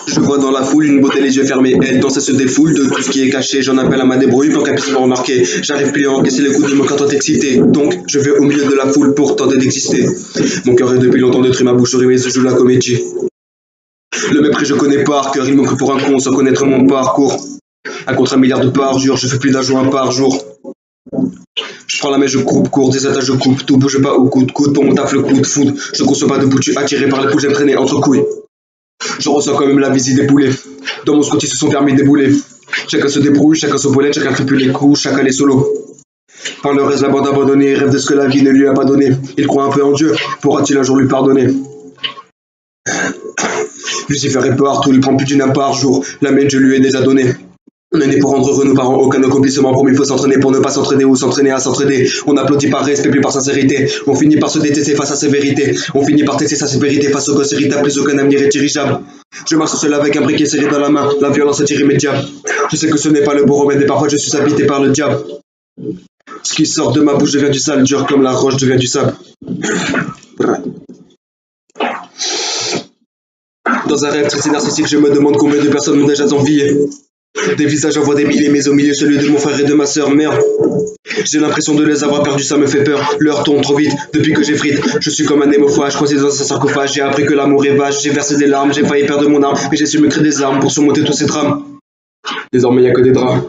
Je vois dans la foule une beauté les yeux fermés. Elle danse et se défoule de tout ce qui est caché. J'en appelle à ma débrouille pour qu'elle puisse me remarquer. J'arrive plus à encaisser les coups de mon quand on est excité. Donc je vais au milieu de la foule pour tenter d'exister. Mon cœur est depuis longtemps détruit, ma bouche mais je joue la comédie. Le mépris je connais par cœur, il me prie pour un con sans connaître mon parcours. Un contre 1 milliard de parjure, je fais plus d'un joint par jour. Je prends la main, je coupe court, des attaches je coupe, tout bouge pas au coup de coude, pour mon taf le coup de foudre. Je conçois pas de boutu attiré par les poules, j'aime traîner entre couilles. Je ressens quand même la visite des poulets. Dans mon scotty se sont permis de débouler. Chacun se débrouille, chacun se pollen, chacun fait plus les coups, chacun les solos. Par le reste, la bande abandonnée, rêve de ce que la vie ne lui a pas donné. Il croit un peu en Dieu, pourra-t-il un jour lui pardonner? Lucifer est partout, il prend plus d'une âme par jour. La mienne, je lui ai déjà donné. On est né pour rendre heureux nos parents, aucun accomplissement pour il faut s'entraîner pour ne pas s'entraîner ou s'entraîner à s'entraider. On applaudit par respect, plus par sincérité. On finit par se détester face à ses vérités. On finit par tester sa sévérité face au gosse irritable, plus aucun avenir est dirigeable. Je marche seul avec un briquet serré dans la main, la violence est irrémédiable. Je sais que ce n'est pas le bon remède et parfois je suis habité par le diable. Ce qui sort de ma bouche devient du sale, dur comme la roche devient du sable. Dans un rêve triste et narcissique, je me demande combien de personnes m'ont déjà envié. Des visages en voient des milliers, mais au milieu celui de mon frère et de ma sœur, merde. J'ai l'impression de les avoir perdus, ça me fait peur. L'heure tourne trop vite, depuis que j'ai frite. Je suis comme un hémophage, coincé dans un sarcophage. J'ai appris que l'amour est vache, j'ai versé des larmes, j'ai failli perdre mon âme. Mais j'ai su me créer des armes pour surmonter tous ces drames. Désormais, y a que des draps.